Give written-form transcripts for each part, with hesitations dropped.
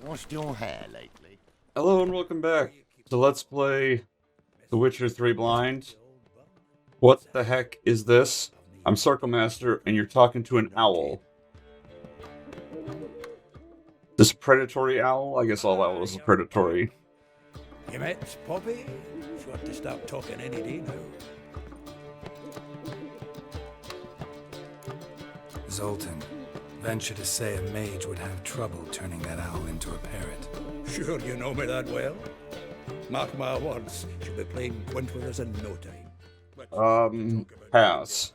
Lost your hair lately? Hello and welcome back to Let's Play The Witcher 3 Blind. What the heck is this? I'm Circle Master and you're talking to an owl. This predatory owl? I guess all owls are predatory. You met Poppy? She ought to start talking any day now. Zoltan, venture to say a mage would have trouble turning that owl into a parrot. Sure you know me that well. Mark my words, she'll be playing Gwent with us in no time. Pass.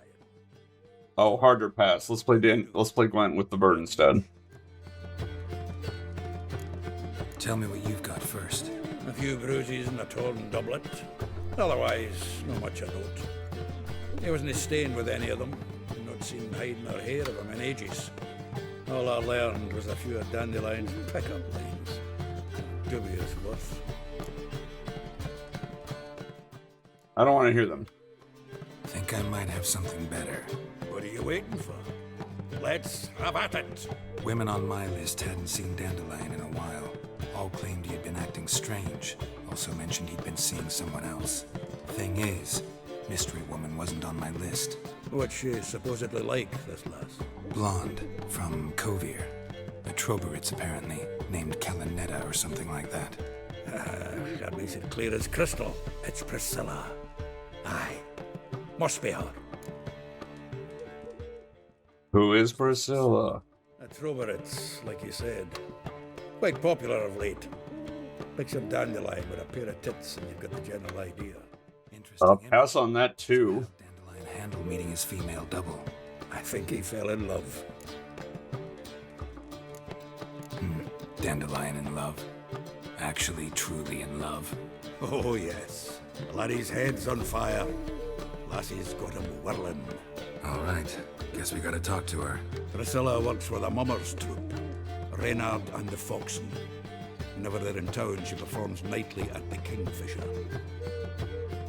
Oh, harder pass. Let's play Gwent with the bird instead. Tell me what you've got first. A few bruises and a torn doublet. Otherwise, not much of note. He wasn't staying with any of them. Not seen hiding or hair of him in ages. All I learned was a few of Dandelion's pick-up lines. Dubious worth. I don't want to hear them. Think I might have something better. What are you waiting for? Let's have at it. Women on my list hadn't seen Dandelion in a while. All claimed he had been acting strange. Also mentioned he'd been seeing someone else. Thing is, Mystery Woman wasn't on my list. What's she supposedly like, this lass? Blonde, from Kovir. A Troberitz, apparently, named Kalanetta or something like that. That makes it clear as crystal. It's Priscilla. Aye. Must be her. Who is Priscilla? A Troberitz, like you said. Quite popular of late. Picture Dandelion with a pair of tits and you've got the general idea. I'll pass on that too. Dandelion handled meeting his female double. I think he fell in love. Dandelion in love. Actually, truly in love. Oh, yes. Laddie's head's on fire. Lassie's got him whirling. All right. Guess we gotta talk to her. Priscilla works for the Mummers troupe. Reynard and the Foxen. Whenever they're in town, she performs nightly at the Kingfisher.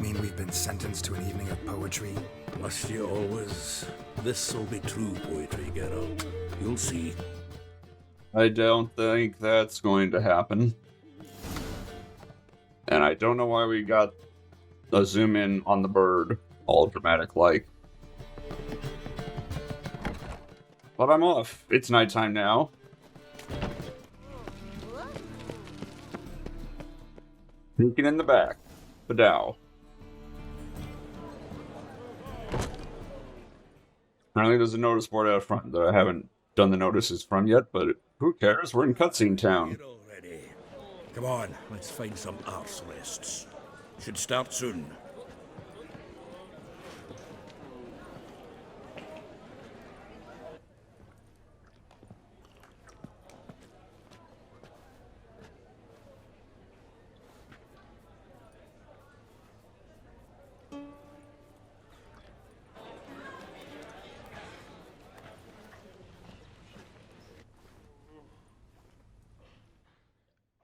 Mean we've been sentenced to an evening of poetry? Must you always? This'll be true poetry, Geralt. You'll see. I don't think that's going to happen. And I don't know why we got a zoom in on the bird, all dramatic like. But I'm off. It's nighttime now. Sneaking in the back. Badow. Apparently there's a notice board out front that I haven't done the notices from yet, but who cares? We're in cutscene town. Get all ready. Come on, let's find some arse rests. Should start soon.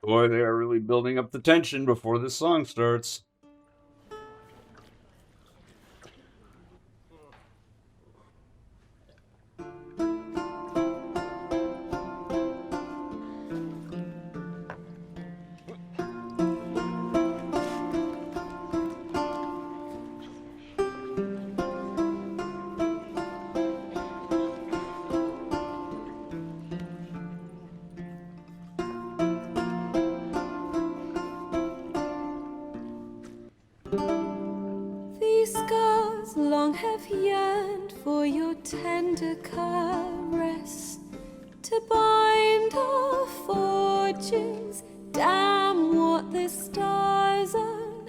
Boy, they are really building up the tension before this song starts. These scars long have yearned for your tender caress, to bind our fortunes. Damn what the stars are.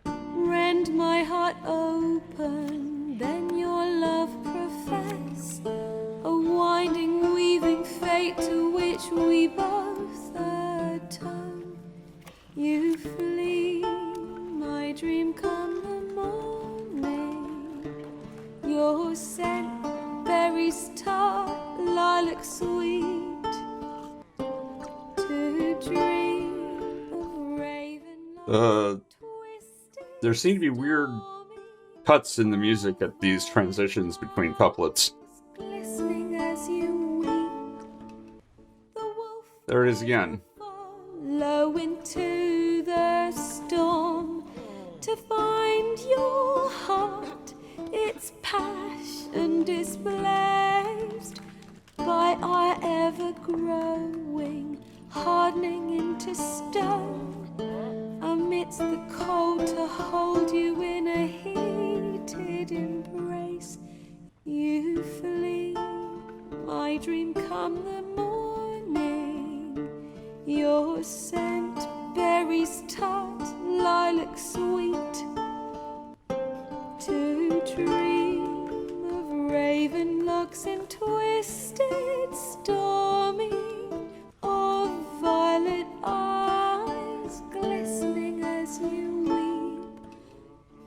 Rend my heart open, then your love profess. A winding, weaving fate to which we both atone. You flee, my dream come the morning. Your scent, berries tart, lilac sweet. To dream of raven There seem to be weird cuts in the music at these transitions between couplets. glistening as you weep. The wolf There it is again. blow into the storm to find your heart, its passion displaced by our ever-growing, hardening into stone. Amidst the cold to hold you in a heated embrace, you flee, my dream come the morning. Your scent, berries tart, lilac sweet, to dream of raven locks and twisted stormy, of violet eyes glistening as you weep.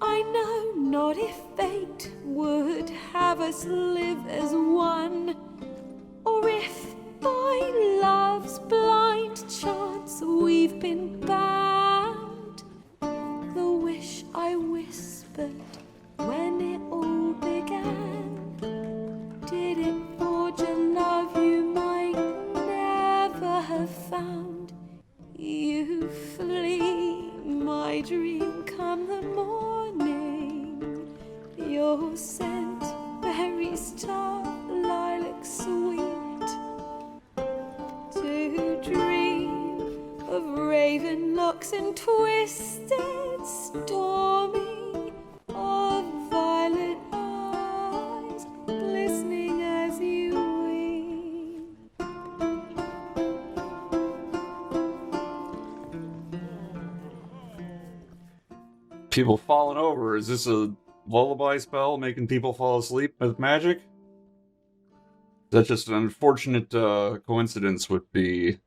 I know not if fate would have us live as one, or if by love's blind chance we've been bound. The wish I whispered when it all began, did it forge a love you might never have found? You flee, my dream come the morning. Your scent, berries tart, lilac sweet, to dream of raven locks and twisted stormy, of violet eyes glistening as you weep. People falling over. Is this a lullaby spell making people fall asleep with magic? That's just an unfortunate coincidence with the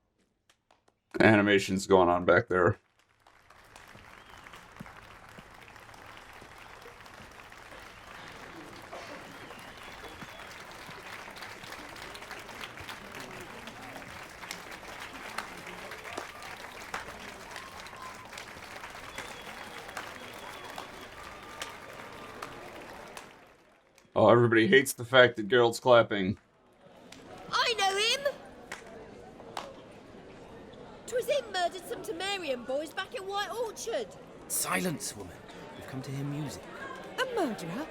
animations going on back there. Oh, everybody hates the fact that Geralt's clapping. I know him! 'Twas him murdered some Temerian boys back in White Orchard. Silence, woman. We've come to hear music. A murderer?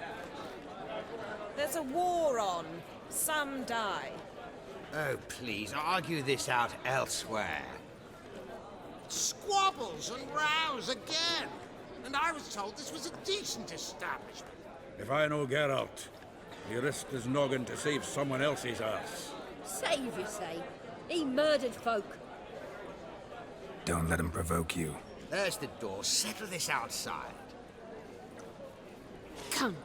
There's a war on. Some die. Oh, please, argue this out elsewhere. Squabbles and rows again. And I was told this was a decent establishment. If I know Geralt, he risked his noggin to save someone else's ass. Save, you say? He murdered folk. Don't let him provoke you. There's the door. Settle this outside. Come.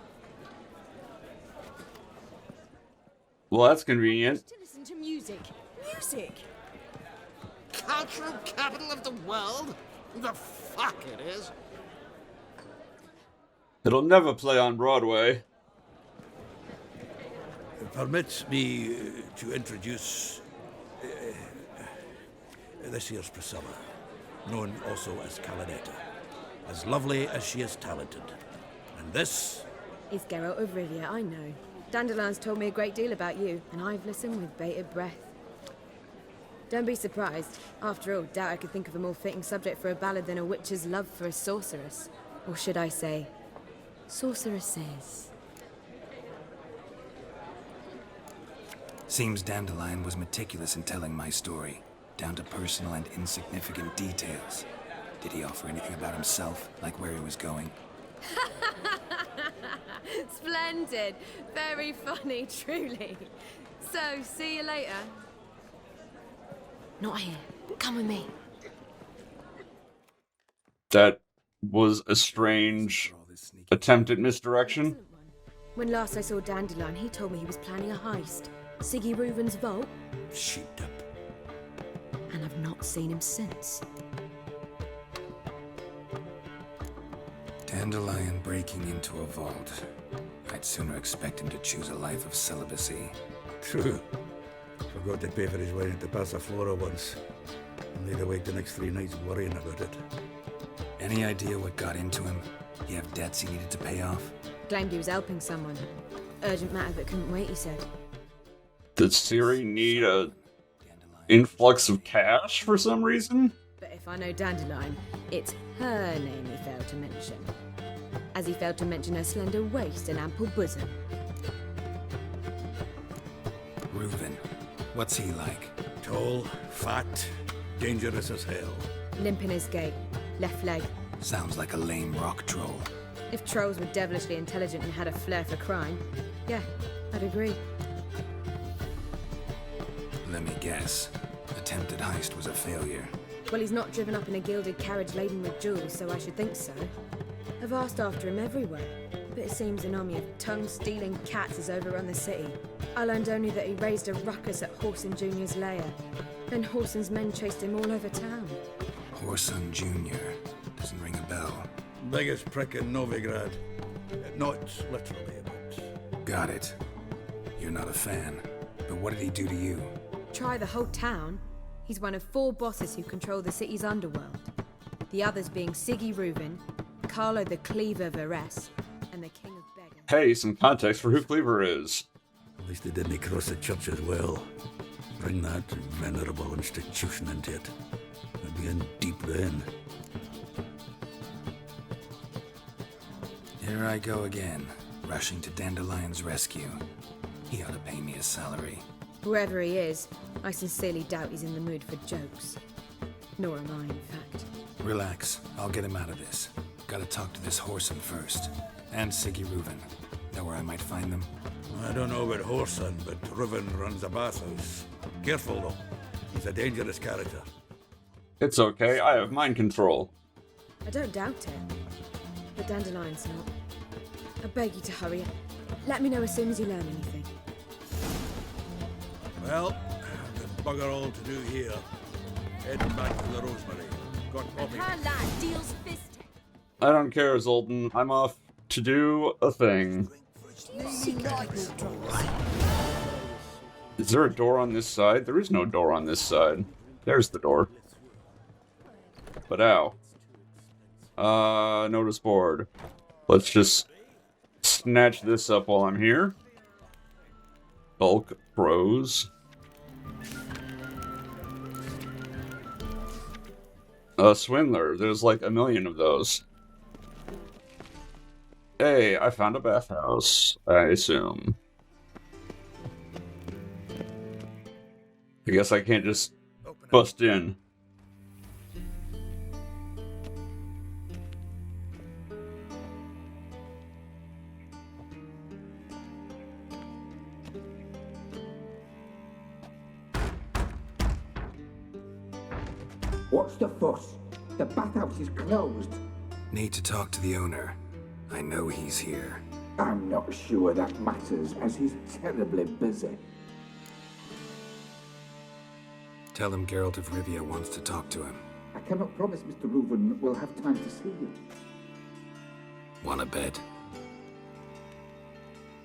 Well, that's convenient. To listen to music. Music? Cultural capital of the world? The fuck it is. It'll never play on Broadway. Permit me to introduce this here's Priscilla, known also as Calinetta, as lovely as she is talented. And this is Geralt of Rivia, I know. Dandelion's told me a great deal about you, and I've listened with bated breath. Don't be surprised. After all, doubt I could think of a more fitting subject for a ballad than a witch's love for a sorceress. Or should I say, sorceresses. Seems Dandelion was meticulous in telling my story, down to personal and insignificant details. Did he offer anything about himself, like where he was going? Splendid. Very funny, truly. So, see you later. Not here. Come with me. That was a strange attempt at misdirection. When last I saw Dandelion, he told me he was planning a heist. Siggy Reuven's vault. sheeped up. And I've not seen him since. Dandelion breaking into a vault. I'd sooner expect him to choose a life of celibacy. True. Forgot to pay for his wine at the Passaflora once. And laid awake the next 3 nights worrying about it. Any idea what got into him? He have debts he needed to pay off? Claimed he was helping someone. Urgent matter that couldn't wait, he said. Did Ciri need a influx of cash for some reason? But if I know Dandelion, it's her name he failed to mention. As he failed to mention her slender waist and ample bosom. Reuven. What's he like? Tall, fat, dangerous as hell. Limp in his gait, left leg. Sounds like a lame rock troll. If trolls were devilishly intelligent and had a flair for crime, yeah, I'd agree. Let me guess. Attempted heist was a failure. Well, he's not driven up in a gilded carriage laden with jewels, so I should think so. I've asked after him everywhere, but it seems an army of tongue-stealing cats has overrun the city. I learned only that he raised a ruckus at Whoreson Jr.'s lair. Then Whoreson's men chased him all over town. Whoreson Jr. Doesn't ring a bell. Biggest prick in Novigrad. Not literally, but... Got it. You're not a fan. But what did he do to you? Try the whole town. He's one of 4 bosses who control the city's underworld. The others being Siggy Reuven, Carlo the Cleaver Varese, and the King of Beggars. Hey, some context for who Cleaver is. At least they didn't cross the church as well. Bring that venerable institution into it. I'd be in deep then. Here I go again, rushing to Dandelion's rescue. He ought to pay me a salary. Whoever he is, I sincerely doubt he's in the mood for jokes. Nor am I, in fact. Relax, I'll get him out of this. Gotta talk to this Whoreson first. And Siggy Reuven. Know where I might find them? I don't know about Whoreson, but Reuven runs a bathhouse. Careful though, he's a dangerous character. It's okay, I have mind control. I don't doubt it. But Dandelion's not. I beg you to hurry. Let me know as soon as you learn anything. Well, I've got bugger all to do here. Heading back to the Rosemary. Got Bobby. Her lad deals fisting. I don't care, Zoltan. I'm off to do a thing. Is there a door on this side? There is no door on this side. There's the door. But ow. Notice board. Let's just snatch this up while I'm here. Bulk pros. Swindler. There's like a million of those. Hey, I found a bathhouse, I assume. I guess I can't just bust in. What's the fuss? The bathhouse is closed. Need to talk to the owner. I know he's here. I'm not sure that matters, as he's terribly busy. Tell him Geralt of Rivia wants to talk to him. I cannot promise Mr. Reuven will have time to see you. Wanna bet?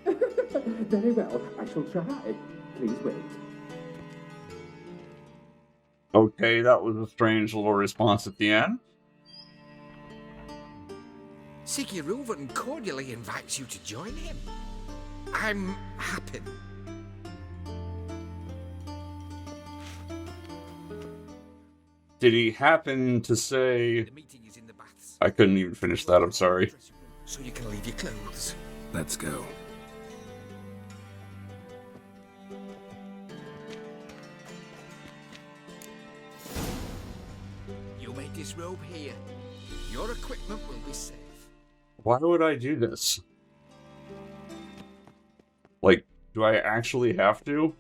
Very well, I shall try. Please wait. Okay, that was a strange little response at the end. Siggy Reuven cordially invites you to join him. I'm happy. Did he happen to say... The meeting is in the baths. I couldn't even finish that, I'm sorry. So you can leave your clothes. Let's go. You may disrobe here. Your equipment will be safe. Why would I do this? Like, do I actually have to?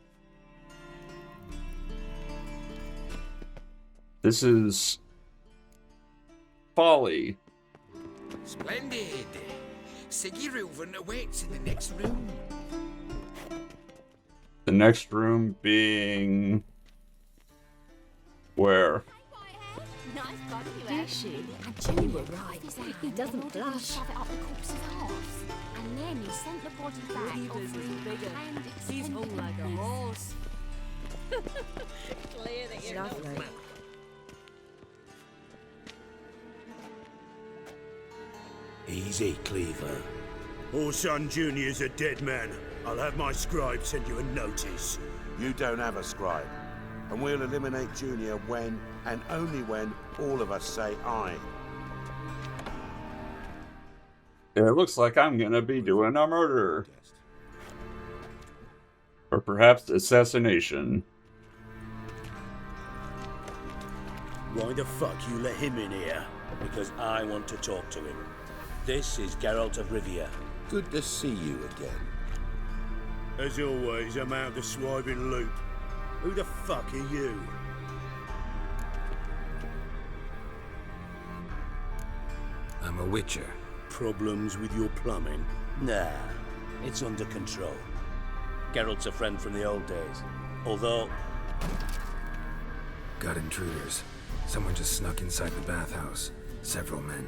This is... folly. Splendid. Siggy Reuven awaits in the next room. The next room being... where? Nice body you have. And Junior right. He doesn't blush. Shove it up the corpse's arse. And then he sent the body back. He's hung like a horse. Clear that you're not. Lovely. Easy, Cleaver. Whoreson Jr.'s a dead man. I'll have my scribe send you a notice. You don't have a scribe, and we'll eliminate Junior when and only when all of us say aye. It looks like I'm gonna be doing a murder. Or perhaps assassination. Why the fuck you let him in here? Because I want to talk to him. This is Geralt of Rivia. Good to see you again. As always, I'm out the swiving loop. Who the fuck are you? I'm a witcher. Problems with your plumbing? Nah, it's under control. Geralt's a friend from the old days. Although... Got intruders. Someone just snuck inside the bathhouse. Several men.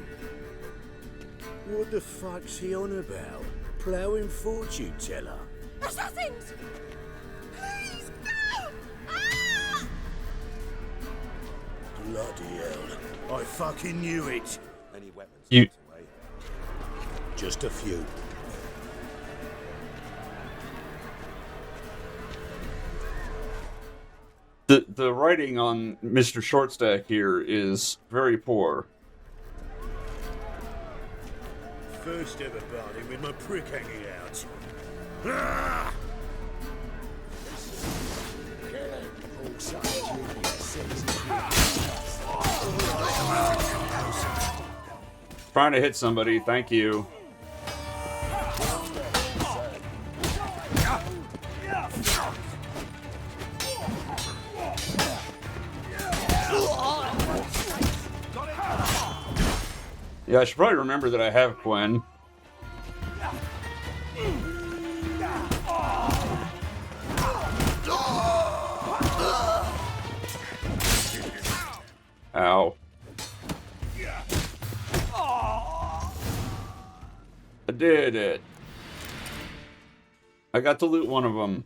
What the fuck's he on about? Ploughing fortune teller? Assassins! Please, no! Ah! Bloody hell. I fucking knew it. Any weapons? You... Away? Just a few. The writing on Mr. Shortstack here is very poor. First ever party with my prick hanging out. Ah! Trying to hit somebody, thank you. Yeah, I should probably remember that I have Gwen. Ow. I did it. I got to loot one of them.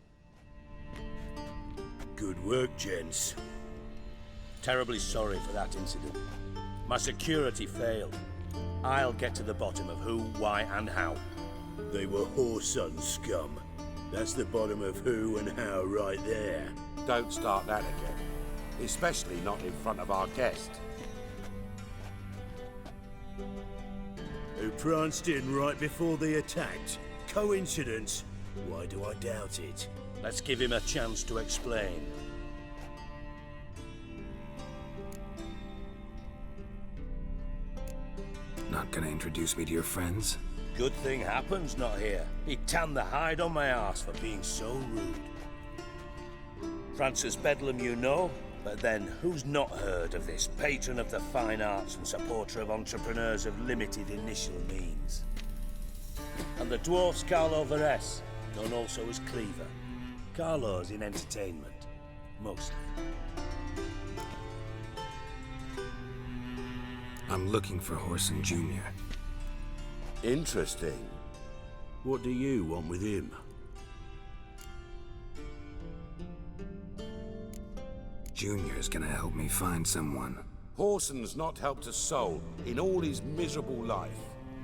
Good work, gents. Terribly sorry for that incident. My security failed. I'll get to the bottom of who, why, and how. They were WHORESON scum. That's the bottom of who and how right there. Don't start that again. Especially not in front of our guest. Who pranced in right before they attacked. Coincidence? Why do I doubt it? Let's give him a chance to explain. Not gonna introduce me to your friends? Good thing happens not here. He tanned the hide on my arse for being so rude. Francis Bedlam you know, but then who's not heard of this patron of the fine arts and supporter of entrepreneurs of limited initial means? And the dwarf's Carlo Vares, known also as Cleaver. Carlo's in entertainment, mostly. I'm looking for Whoreson Jr. Interesting. What do you want with him? Junior's gonna help me find someone. Whoreson's not helped a soul in all his miserable life.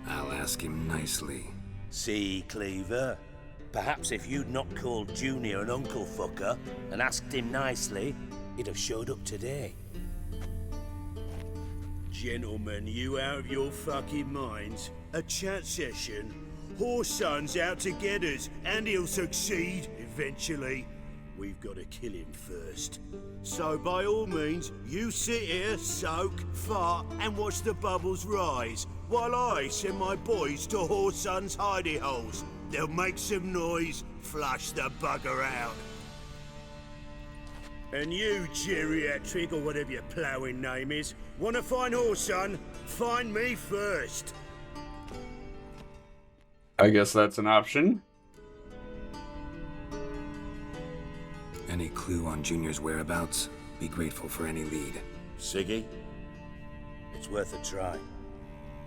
I'll ask him nicely. See, Cleaver? Perhaps if you'd not called Junior an uncle fucker and asked him nicely, he'd have showed up today. Gentlemen, you out of your fucking minds? A chat session? Whoreson's out to get us, and he'll succeed eventually. We've got to kill him first. So by all means, you sit here, soak, fart, and watch the bubbles rise, while I send my boys to Whoreson's hidey holes. They'll make some noise, flush the bugger out. And you, geriatric, or whatever your ploughing name is, want to find Whoreson? Find me first. I guess that's an option. Any clue on Junior's whereabouts? Be grateful for any lead. Siggy? It's worth a try.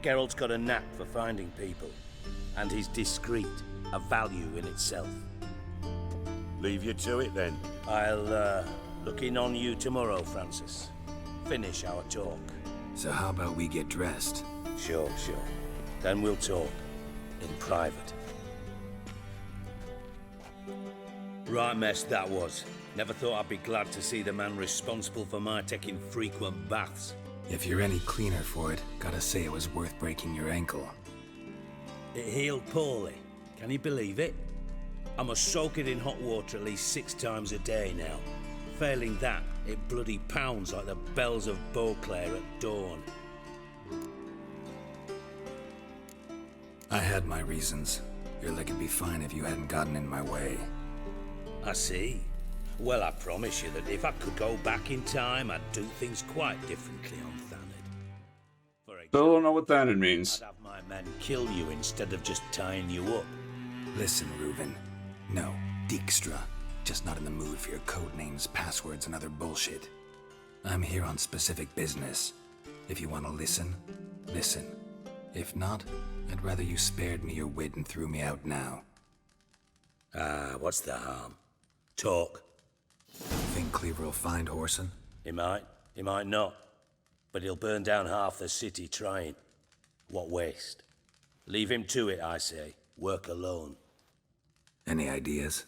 Geralt's got a knack for finding people, and he's discreet, a value in itself. Leave you to it then. I'll look in on you tomorrow, Francis. Finish our talk. So how about we get dressed? Sure. Then we'll talk. In private. Right mess that was. Never thought I'd be glad to see the man responsible for my taking frequent baths. If you're any cleaner for it, gotta say it was worth breaking your ankle. It healed poorly. Can you believe it? I must soak it in hot water at least 6 times a day now. Failing that, it bloody pounds like the bells of Beauclair at dawn. I had my reasons. Your leg would be fine if you hadn't gotten in my way. I see. Well, I promise you that if I could go back in time, I'd do things quite differently on Thanedd. Still don't know what Thanedd means. I'd have my men kill you instead of just tying you up. Listen, Reuven. No, Dijkstra. Just not in the mood for your code names, passwords, and other bullshit. I'm here on specific business. If you want to listen, listen. If not, I'd rather you spared me your wit and threw me out now. What's the harm? Talk. Think Cleaver will find Whoreson? He might not. But he'll burn down half the city trying. What waste? Leave him to it, I say. Work alone. Any ideas?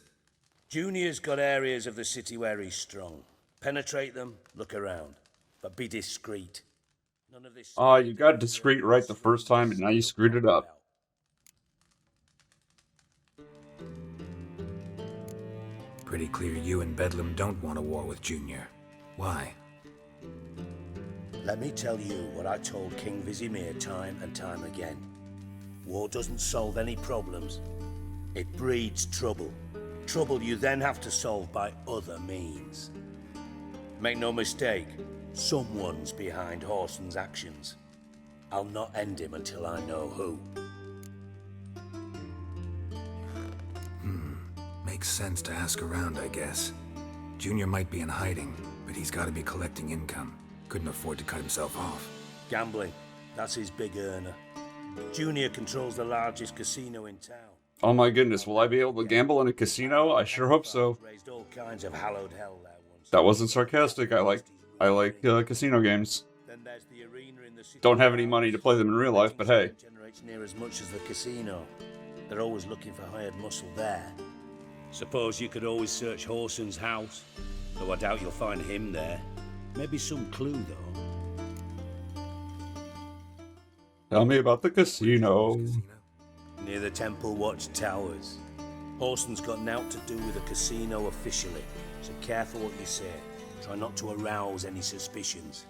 Junior's got areas of the city where he's strong. Penetrate them, look around. But be discreet. None of this... Oh, you got discreet right the first time, and now you screwed it up. Pretty clear you and Bedlam don't want a war with Junior. Why? Let me tell you what I told King Vizimir time and time again. War doesn't solve any problems. It breeds trouble. Trouble you then have to solve by other means. Make no mistake, someone's behind Whoreson's actions. I'll not end him until I know who. Makes sense to ask around, I guess. Junior might be in hiding, but he's got to be collecting income. Couldn't afford to cut himself off. Gambling. That's his big earner. Junior controls the largest casino in town. Oh my goodness, will I be able to gamble in a casino? I sure hope so. Raised all kinds of hallowed hell there once. That wasn't sarcastic. I like casino games. Then there's the arena in the city. Don't have any money to play them in real life, but hey. Generates near as much as the casino. They're always looking for hired muscle there. Suppose you could always search Whoreson's house, though I doubt you'll find him there. Maybe some clue, though. Tell me about the casino. Near the Temple Watch Towers. Whoreson's got naught to do with the casino officially, so careful what you say. Try not to arouse any suspicions.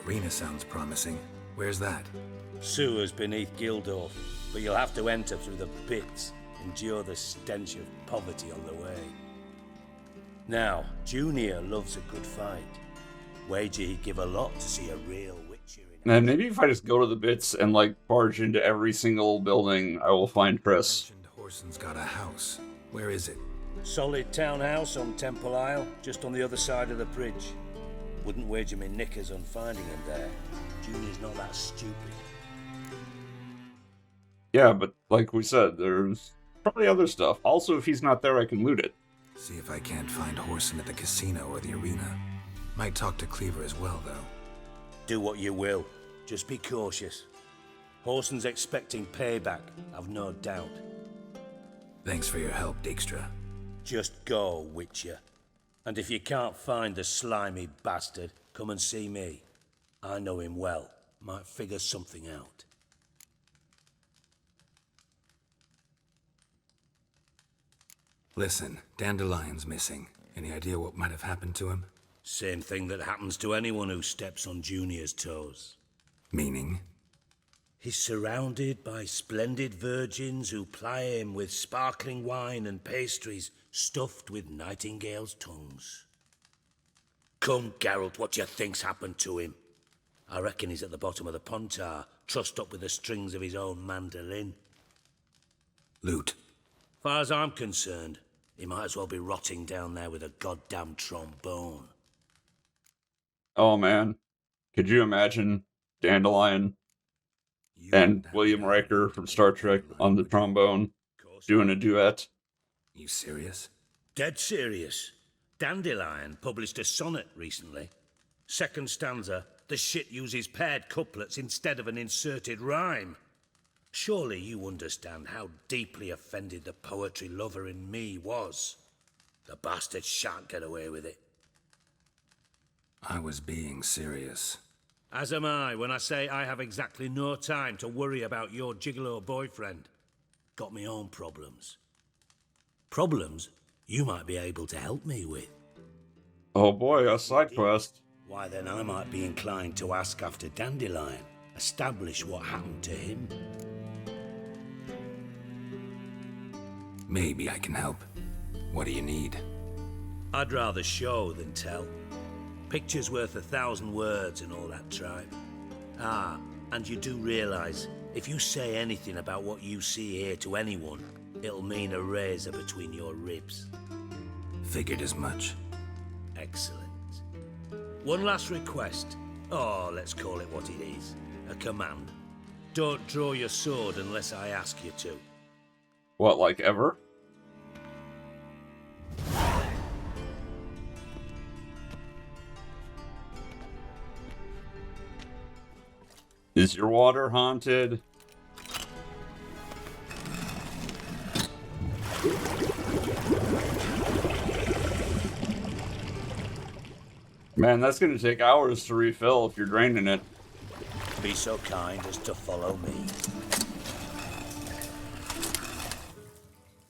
Arena sounds promising. Where's that? Sewers beneath Gildorf, but you'll have to enter through the pits, endure the stench of poverty on the way. Now, Junior loves a good fight. Wager he'd give a lot to see a real Witcher in And maybe if I just go to the bits and like barge into every single building, I will find Triss. Whoreson's got a house. Where is it? Solid townhouse on Temple Isle, just on the other side of the bridge. Wouldn't wager me knickers on finding him there. Junior's not that stupid. Yeah, but like we said, there's probably other stuff. Also, if he's not there, I can loot it. See if I can't find Whoreson at the casino or the arena. Might talk to Cleaver as well, though. Do what you will. Just be cautious. Whoreson's expecting payback, I've no doubt. Thanks for your help, Dijkstra. Just go, Witcher. And if you can't find the slimy bastard, come and see me. I know him well. Might figure something out. Listen, Dandelion's missing. Any idea what might have happened to him? Same thing that happens to anyone who steps on Junior's toes. Meaning? He's surrounded by splendid virgins who ply him with sparkling wine and pastries stuffed with nightingales' tongues. Come, Geralt, what do you think's happened to him? I reckon he's at the bottom of the Pontar, trussed up with the strings of his own mandolin. Loot. Far as I'm concerned, he might as well be rotting down there with a goddamn trombone. Oh man, could you imagine Dandelion and William Riker from Star Trek on the trombone doing a duet? You serious? Dead serious. Dandelion published a sonnet recently. Second stanza, the shit uses paired couplets instead of an inserted rhyme. Surely you understand how deeply offended the poetry lover in me was. The bastard shan't get away with it. I was being serious. As am I when I say I have exactly no time to worry about your gigolo boyfriend. Got me own problems. Problems you might be able to help me with. Oh boy, a side quest. Why then I might be inclined to ask after Dandelion. Establish what happened to him. Maybe I can help. What do you need? I'd rather show than tell. Picture's worth 1,000 words and all that tripe. Ah, and you do realise, if you say anything about what you see here to anyone, it'll mean a razor between your ribs. Figured as much. Excellent. One last request. Oh, let's call it what it is. A command. Don't draw your sword unless I ask you to. What, like ever? Is your water haunted? Man, that's gonna take hours to refill if you're draining it. Be so kind as to follow me.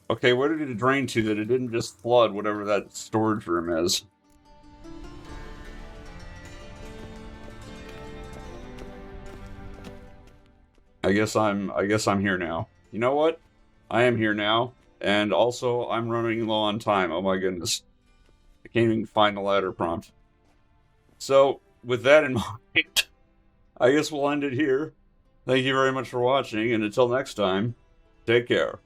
Okay, where did it drain to that it didn't just flood whatever that storage room is? I guess I'm here now. You know what? I am here now, and also I'm running low on time. Oh my goodness. I can't even find the ladder prompt. So, with that in mind, I guess we'll end it here. Thank you very much for watching, and until next time, take care.